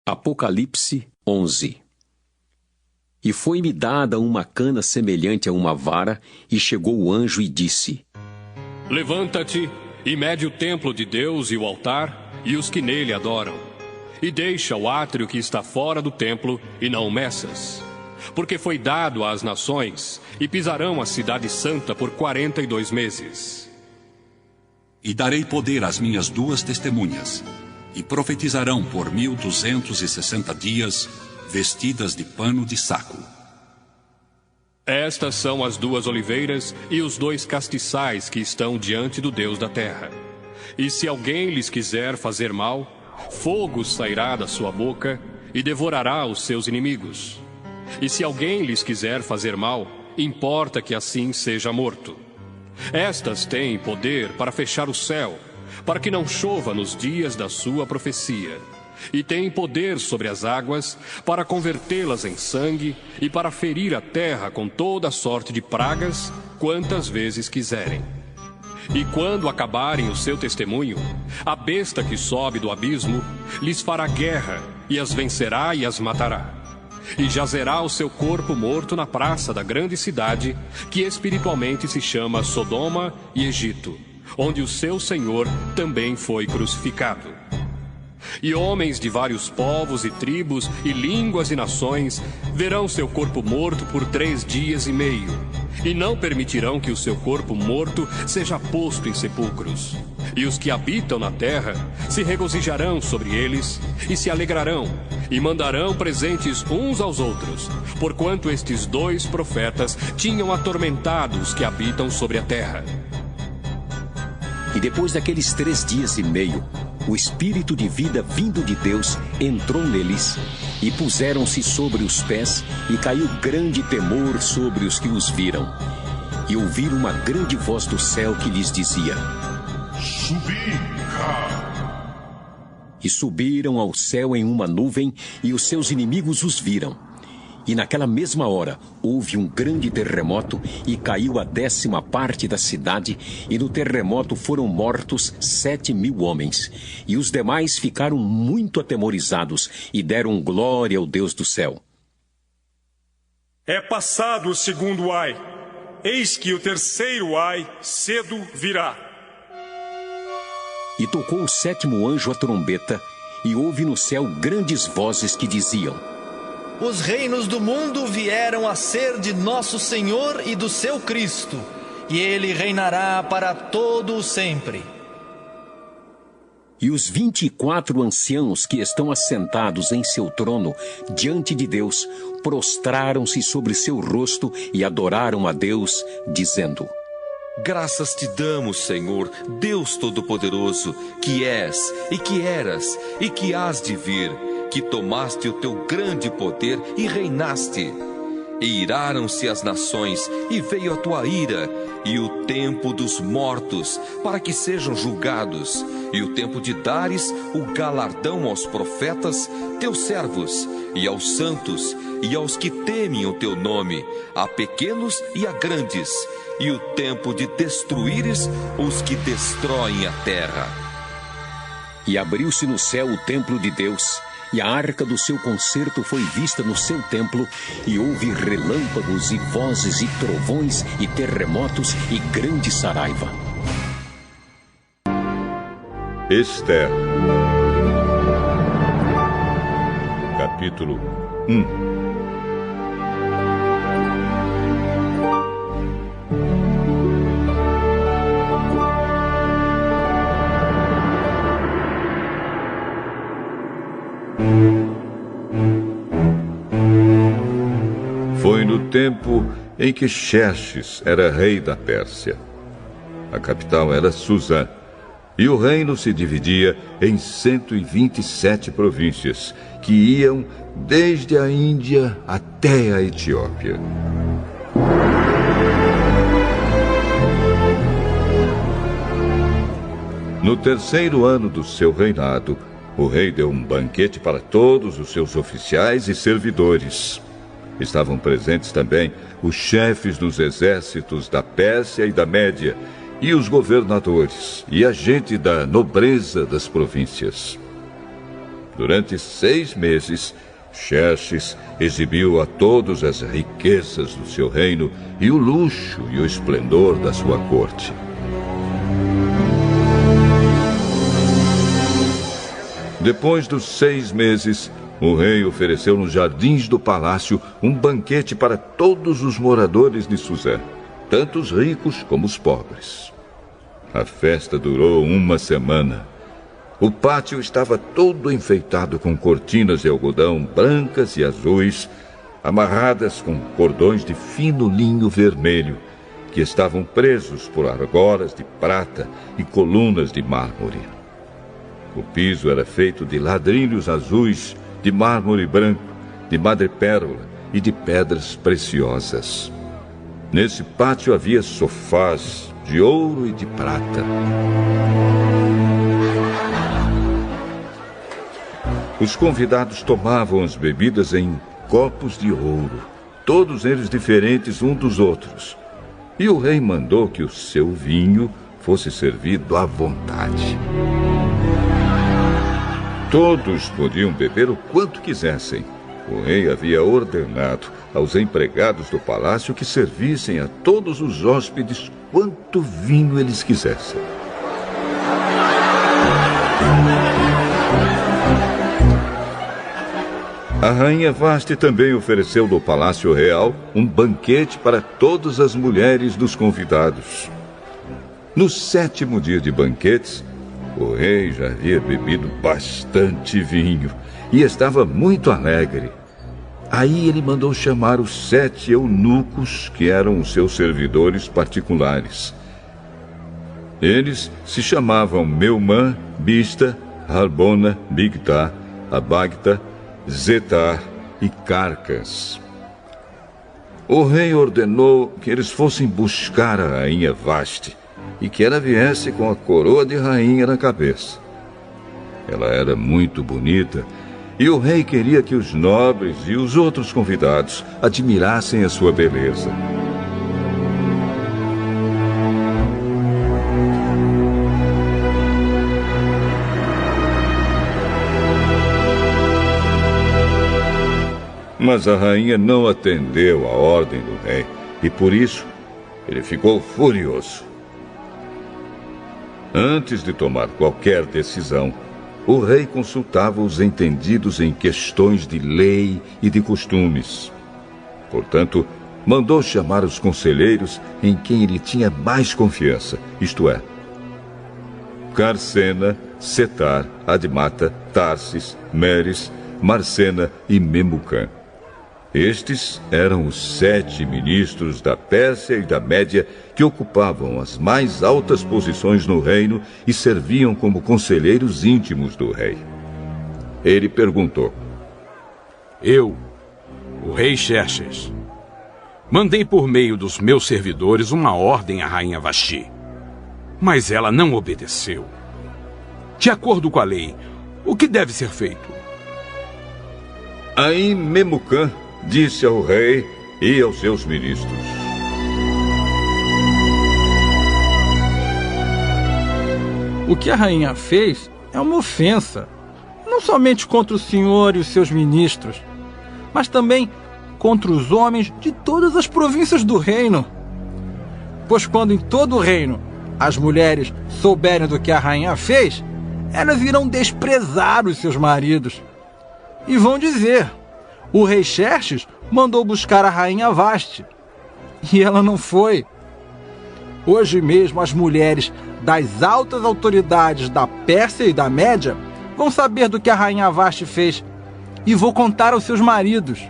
Apocalipse 11. E foi-me dada uma cana semelhante a uma vara, e chegou o anjo e disse: Levanta-te e mede o templo de Deus e o altar, e os que nele adoram. E deixa o átrio que está fora do templo, e não o meças. Porque foi dado às nações, e pisarão a cidade santa por 42 meses. E darei poder às minhas 2 testemunhas, e profetizarão por 1260 dias, vestidas de pano de saco. Estas são as 2 oliveiras e os 2 castiçais que estão diante do Deus da terra. E se alguém lhes quiser fazer mal, fogo sairá da sua boca e devorará os seus inimigos. E se alguém lhes quiser fazer mal, importa que assim seja morto. Estas têm poder para fechar o céu, para que não chova nos dias da sua profecia. E têm poder sobre as águas, para convertê-las em sangue, e para ferir a terra com toda sorte de pragas, quantas vezes quiserem. E quando acabarem o seu testemunho, a besta que sobe do abismo lhes fará guerra, e as vencerá e as matará. E jazerá o seu corpo morto na praça da grande cidade, que espiritualmente se chama Sodoma e Egito, onde o seu Senhor também foi crucificado. E homens de vários povos e tribos e línguas e nações verão seu corpo morto por 3 dias e meio, e não permitirão que o seu corpo morto seja posto em sepulcros. E os que habitam na terra se regozijarão sobre eles e se alegrarão, e mandarão presentes uns aos outros, porquanto estes 2 profetas tinham atormentado os que habitam sobre a terra. E depois daqueles 3 dias e meio, o Espírito de vida vindo de Deus entrou neles, e puseram-se sobre os pés, e caiu grande temor sobre os que os viram. E ouviram uma grande voz do céu que lhes dizia: Subi cá! E subiram ao céu em uma nuvem, e os seus inimigos os viram. E naquela mesma hora houve um grande terremoto, e caiu a 10ª parte da cidade, e no terremoto foram mortos 7.000 homens. E os demais ficaram muito atemorizados, e deram glória ao Deus do céu. É passado o 2º ai, eis que o 3º ai cedo virá. E tocou o 7º anjo a trombeta, e houve no céu grandes vozes que diziam: Os reinos do mundo vieram a ser de nosso Senhor e do seu Cristo, e ele reinará para todo o sempre. E os 24 anciãos que estão assentados em seu trono diante de Deus prostraram-se sobre seu rosto e adoraram a Deus, dizendo: Graças te damos, Senhor, Deus Todo-Poderoso, que és, e que eras, e que hás de vir, que tomaste o teu grande poder e reinaste. E iraram-se as nações, e veio a tua ira, e o tempo dos mortos, para que sejam julgados, e o tempo de dares o galardão aos profetas, teus servos, e aos santos, e aos que temem o teu nome, a pequenos e a grandes, e o tempo de destruíres os que destroem a terra. E abriu-se no céu o templo de Deus, e a arca do seu concerto foi vista no seu templo, e houve relâmpagos e vozes e trovões e terremotos e grande saraiva. Ester, capítulo 1. Foi no tempo em que Xerxes era rei da Pérsia. A capital era Susã, e o reino se dividia em 127 províncias, que iam desde a Índia até a Etiópia. No 3º ano do seu reinado, o rei deu um banquete para todos os seus oficiais e servidores. Estavam presentes também os chefes dos exércitos da Pérsia e da Média, e os governadores, e a gente da nobreza das províncias. Durante 6 meses, Xerxes exibiu a todos as riquezas do seu reino e o luxo e o esplendor da sua corte. Depois dos 6 meses, o rei ofereceu nos jardins do palácio um banquete para todos os moradores de Suzã, tanto os ricos como os pobres. A festa durou 1 semana. O pátio estava todo enfeitado com cortinas de algodão brancas e azuis, amarradas com cordões de fino linho vermelho, que estavam presos por argolas de prata e colunas de mármore. O piso era feito de ladrilhos azuis, de mármore branco, de madrepérola e de pedras preciosas. Nesse pátio havia sofás de ouro e de prata. Os convidados tomavam as bebidas em copos de ouro, todos eles diferentes uns dos outros. E o rei mandou que o seu vinho fosse servido à vontade. Todos podiam beber o quanto quisessem. O rei havia ordenado aos empregados do palácio que servissem a todos os hóspedes quanto vinho eles quisessem. A rainha Vasti também ofereceu no Palácio Real um banquete para todas as mulheres dos convidados. No 7º dia de banquetes, o rei já havia bebido bastante vinho e estava muito alegre. Aí ele mandou chamar os 7 eunucos que eram os seus servidores particulares. Eles se chamavam Meumã, Bista, Harbona, Bigtá, Abagta, Zetar e Carcas. O rei ordenou que eles fossem buscar a rainha Vasti e que ela viesse com a coroa de rainha na cabeça. Ela era muito bonita e o rei queria que os nobres e os outros convidados admirassem a sua beleza. Mas a rainha não atendeu à ordem do rei e por isso ele ficou furioso. Antes de tomar qualquer decisão, o rei consultava os entendidos em questões de lei e de costumes. Portanto, mandou chamar os conselheiros em quem ele tinha mais confiança, isto é, Carcena, Setar, Admata, Tarsis, Meres, Marcena e Memucã. Estes eram os 7 ministros da Pérsia e da Média que ocupavam as mais altas posições no reino e serviam como conselheiros íntimos do rei. Ele perguntou: Eu, o rei Xerxes, mandei por meio dos meus servidores uma ordem à rainha Vasti, mas ela não obedeceu. De acordo com a lei, o que deve ser feito? Aí Memucã disse ao rei e aos seus ministros: O que a rainha fez é uma ofensa, não somente contra o senhor e os seus ministros, mas também contra os homens de todas as províncias do reino. Pois quando em todo o reino as mulheres souberem do que a rainha fez, elas irão desprezar os seus maridos e vão dizer: o rei Xerxes mandou buscar a rainha Vasti, e ela não foi. Hoje mesmo as mulheres das altas autoridades da Pérsia e da Média vão saber do que a rainha Vasti fez e vão contar aos seus maridos.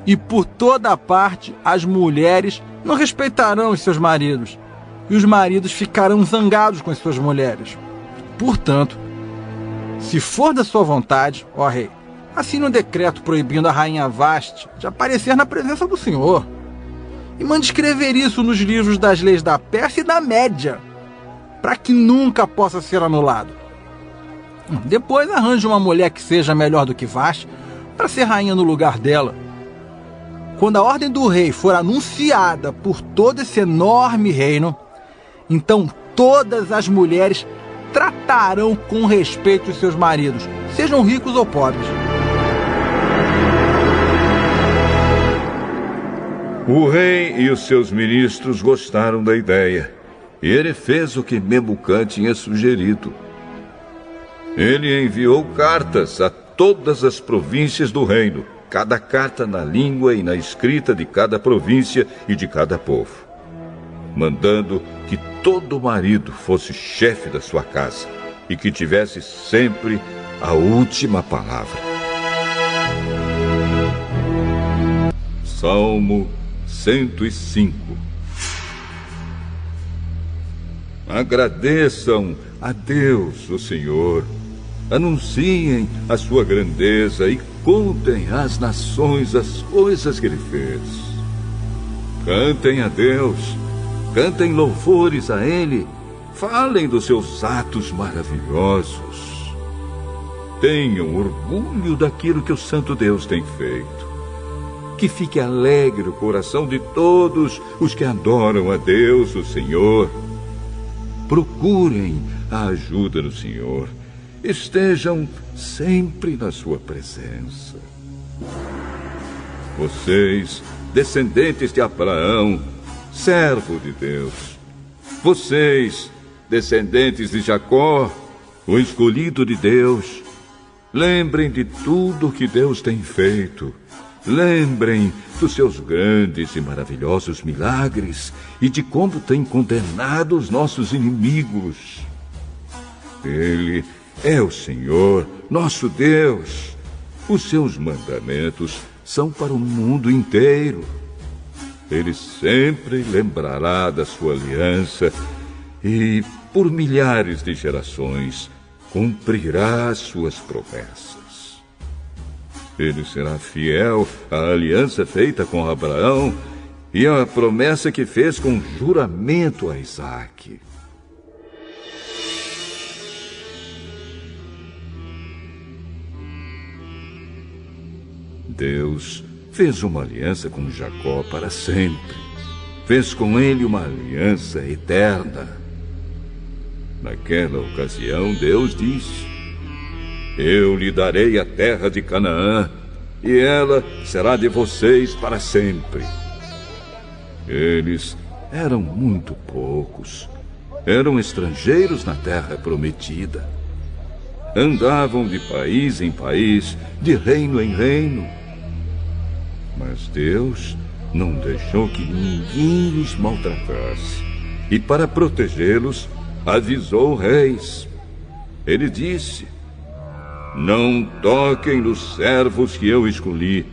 E por toda parte as mulheres não respeitarão os seus maridos, e os maridos ficarão zangados com as suas mulheres. Portanto, se for da sua vontade, ó rei, assine um decreto proibindo a rainha Vasti de aparecer na presença do senhor. E mande escrever isso nos livros das leis da Pérsia e da Média, para que nunca possa ser anulado. Depois arranje uma mulher que seja melhor do que Vasti para ser rainha no lugar dela. Quando a ordem do rei for anunciada por todo esse enorme reino, então todas as mulheres tratarão com respeito os seus maridos, sejam ricos ou pobres. O rei e os seus ministros gostaram da ideia, e ele fez o que Memucã tinha sugerido. Ele enviou cartas a todas as províncias do reino, cada carta na língua e na escrita de cada província e de cada povo, mandando que todo marido fosse chefe da sua casa e que tivesse sempre a última palavra. Salmo 105. Agradeçam a Deus, o Senhor. Anunciem a sua grandeza e contem às nações as coisas que ele fez. Cantem a Deus, cantem louvores a ele, falem dos seus atos maravilhosos. Tenham orgulho daquilo que o Santo Deus tem feito. Que fique alegre o coração de todos os que adoram a Deus, o Senhor. Procurem a ajuda do Senhor. Estejam sempre na sua presença. Vocês, descendentes de Abraão, servo de Deus. Vocês, descendentes de Jacó, o escolhido de Deus. Lembrem de tudo que Deus tem feito. Lembrem dos seus grandes e maravilhosos milagres e de como tem condenado os nossos inimigos. Ele é o Senhor, nosso Deus. Os seus mandamentos são para o mundo inteiro. Ele sempre lembrará da sua aliança e, por milhares de gerações, cumprirá as suas promessas. Ele será fiel à aliança feita com Abraão e à promessa que fez com juramento a Isaque. Deus fez uma aliança com Jacó para sempre. Fez com ele uma aliança eterna. Naquela ocasião, Deus disse: Eu lhe darei a terra de Canaã, e ela será de vocês para sempre. Eles eram muito poucos. Eram estrangeiros na terra prometida. Andavam de país em país, de reino em reino. Mas Deus não deixou que ninguém lhes maltratasse. E para protegê-los, avisou reis. Ele disse: Não toquem nos servos que eu escolhi.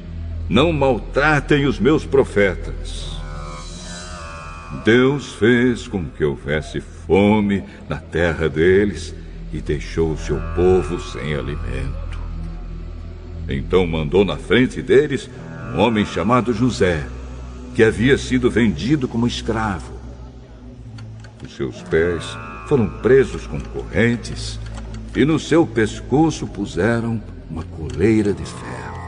Não maltratem os meus profetas. Deus fez com que houvesse fome na terra deles e deixou o seu povo sem alimento. Então mandou na frente deles um homem chamado José, que havia sido vendido como escravo. Os seus pés foram presos com correntes e no seu pescoço puseram uma coleira de ferro.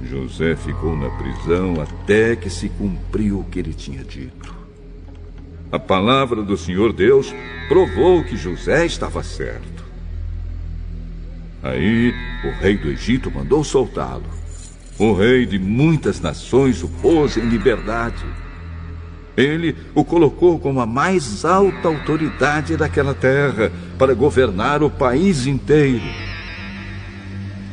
José ficou na prisão até que se cumpriu o que ele tinha dito. A palavra do Senhor Deus provou que José estava certo. Aí o rei do Egito mandou soltá-lo. O rei de muitas nações o pôs em liberdade. Ele o colocou como a mais alta autoridade daquela terra para governar o país inteiro.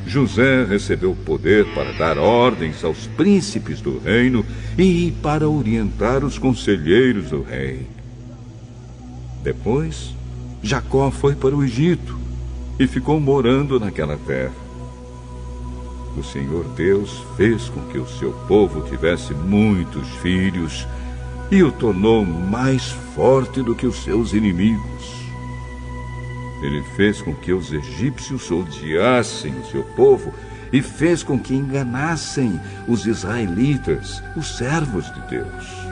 José recebeu poder para dar ordens aos príncipes do reino e para orientar os conselheiros do rei. Depois, Jacó foi para o Egito e ficou morando naquela terra. O Senhor Deus fez com que o seu povo tivesse muitos filhos e o tornou mais forte do que os seus inimigos. Ele fez com que os egípcios odiassem o seu povo e fez com que enganassem os israelitas, os servos de Deus.